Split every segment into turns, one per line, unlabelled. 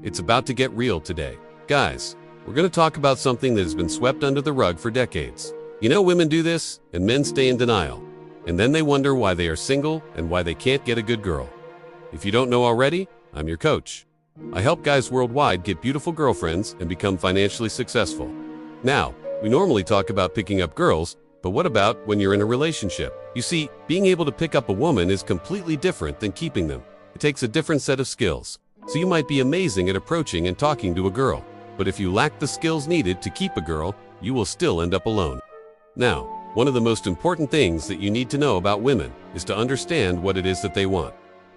It's about to get real today. Guys, we're going to talk about something that has been swept under the rug for decades. You know, women do this, and men stay in denial. And then they wonder why they are single and why they can't get a good girl. If you don't know already, I'm your coach. I help guys worldwide get beautiful girlfriends and become financially successful. Now, we normally talk about picking up girls, but what about when you're in a relationship? You see, being able to pick up a woman is completely different than keeping them. It takes a different set of skills. So you might be amazing at approaching and talking to a girl, but if you lack the skills needed to keep a girl, you will still end up alone. Now, one of the most important things that you need to know about women is to understand what it is that they want.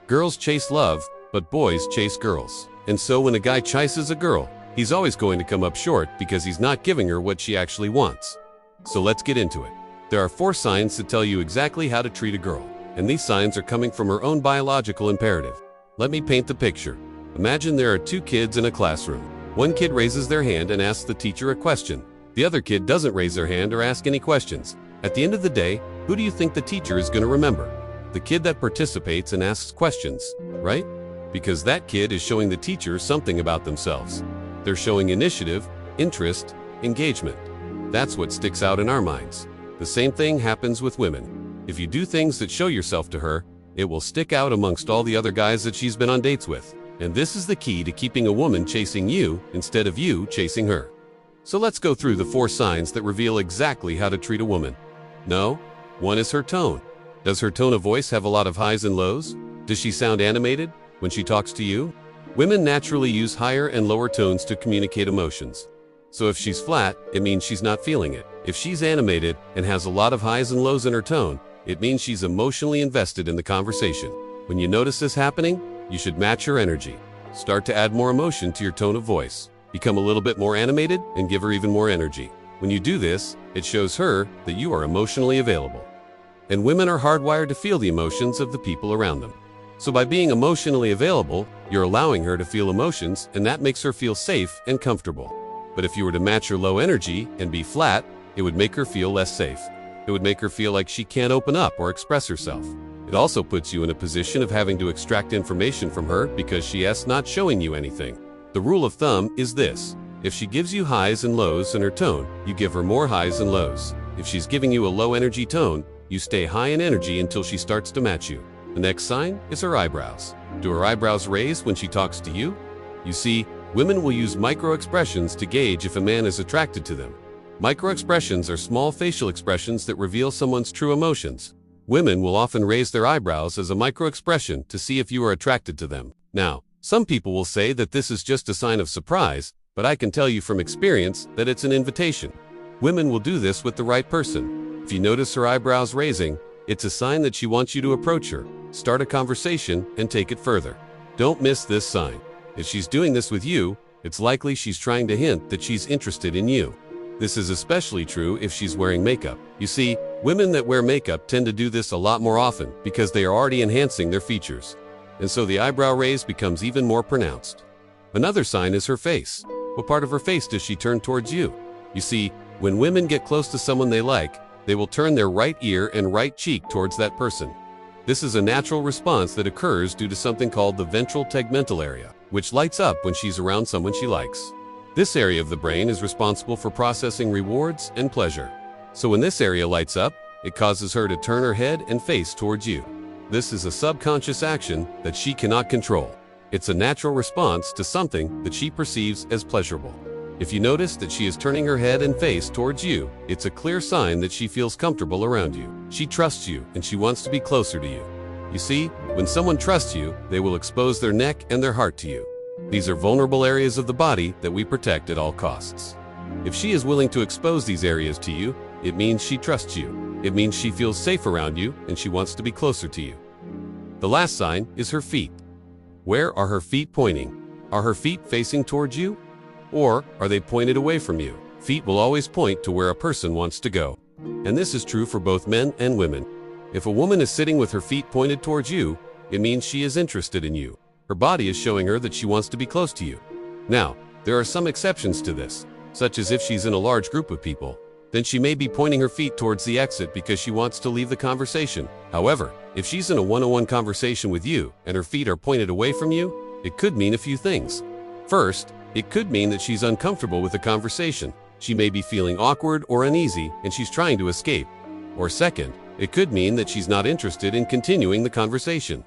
Girls chase love, but boys chase girls. And so when a guy chases a girl, he's always going to come up short because he's not giving her what she actually wants. So let's get into it. There are 4 signs that tell you exactly how to treat a girl, and these signs are coming from her own biological imperative. Let me paint the picture. Imagine there are 2 kids in a classroom. One kid raises their hand and asks the teacher a question. The other kid doesn't raise their hand or ask any questions. At the end of the day, who do you think the teacher is going to remember? The kid that participates and asks questions, right? Because that kid is showing the teacher something about themselves. They're showing initiative, interest, engagement. That's what sticks out in our minds. The same thing happens with women. If you do things that show yourself to her, it will stick out amongst all the other guys that she's been on dates with. And this is the key to keeping a woman chasing you instead of you chasing her. So let's go through the 4 signs that reveal exactly how to treat a woman. No, one is her tone. Does her tone of voice have a lot of highs and lows? Does she sound animated when she talks to you? Women naturally use higher and lower tones to communicate emotions. So if she's flat, it means she's not feeling it. If she's animated and has a lot of highs and lows in her tone, it means she's emotionally invested in the conversation. When you notice this happening, you should match her energy. Start to add more emotion to your tone of voice. Become a little bit more animated and give her even more energy. When you do this, it shows her that you are emotionally available. And women are hardwired to feel the emotions of the people around them. So by being emotionally available, you're allowing her to feel emotions, and that makes her feel safe and comfortable. But if you were to match her low energy and be flat, it would make her feel less safe. It would make her feel like she can't open up or express herself. It also puts you in a position of having to extract information from her because she is not showing you anything. The rule of thumb is this: if she gives you highs and lows in her tone, you give her more highs and lows. If she's giving you a low energy tone, you stay high in energy until she starts to match you. The next sign is her eyebrows. Do her eyebrows raise when she talks to you? You see, women will use micro-expressions to gauge if a man is attracted to them. Micro-expressions are small facial expressions that reveal someone's true emotions. Women will often raise their eyebrows as a micro-expression to see if you are attracted to them. Now, some people will say that this is just a sign of surprise, but I can tell you from experience that it's an invitation. Women will do this with the right person. If you notice her eyebrows raising, it's a sign that she wants you to approach her, start a conversation, and take it further. Don't miss this sign. If she's doing this with you, it's likely she's trying to hint that she's interested in you. This is especially true if she's wearing makeup. You see, women that wear makeup tend to do this a lot more often because they are already enhancing their features. And so the eyebrow raise becomes even more pronounced. Another sign is her face. What part of her face does she turn towards you? You see, when women get close to someone they like, they will turn their right ear and right cheek towards that person. This is a natural response that occurs due to something called the ventral tegmental area, which lights up when she's around someone she likes. This area of the brain is responsible for processing rewards and pleasure. So when this area lights up, it causes her to turn her head and face towards you. This is a subconscious action that she cannot control. It's a natural response to something that she perceives as pleasurable. If you notice that she is turning her head and face towards you, it's a clear sign that she feels comfortable around you. She trusts you and she wants to be closer to you. You see, when someone trusts you, they will expose their neck and their heart to you. These are vulnerable areas of the body that we protect at all costs. If she is willing to expose these areas to you, it means she trusts you. It means she feels safe around you and she wants to be closer to you. The last sign is her feet. Where are her feet pointing? Are her feet facing towards you? Or are they pointed away from you? Feet will always point to where a person wants to go. And this is true for both men and women. If a woman is sitting with her feet pointed towards you, it means she is interested in you. Her body is showing her that she wants to be close to you. Now, there are some exceptions to this, such as if she's in a large group of people, then she may be pointing her feet towards the exit because she wants to leave the conversation. However, if she's in a one-on-one conversation with you and her feet are pointed away from you, it could mean a few things. First, it could mean that she's uncomfortable with the conversation. She may be feeling awkward or uneasy and she's trying to escape. Or second, it could mean that she's not interested in continuing the conversation.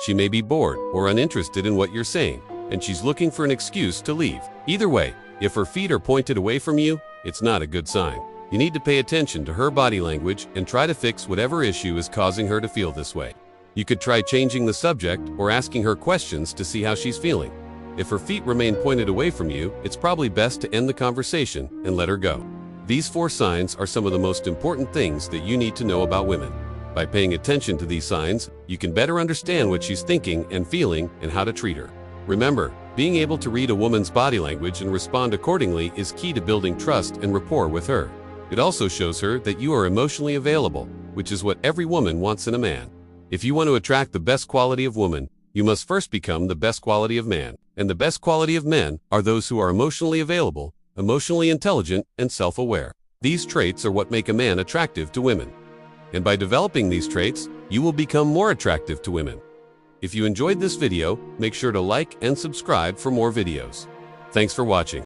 She may be bored or uninterested in what you're saying, and she's looking for an excuse to leave. Either way, if her feet are pointed away from you, it's not a good sign. You need to pay attention to her body language and try to fix whatever issue is causing her to feel this way. You could try changing the subject or asking her questions to see how she's feeling. If her feet remain pointed away from you, it's probably best to end the conversation and let her go. These 4 signs are some of the most important things that you need to know about women. By paying attention to these signs, you can better understand what she's thinking and feeling and how to treat her. Remember, being able to read a woman's body language and respond accordingly is key to building trust and rapport with her. It also shows her that you are emotionally available, which is what every woman wants in a man. If you want to attract the best quality of woman, you must first become the best quality of man. And the best quality of men are those who are emotionally available, emotionally intelligent, and self-aware. These traits are what make a man attractive to women. And by developing these traits, you will become more attractive to women. If you enjoyed this video, make sure to like and subscribe for more videos. Thanks for watching.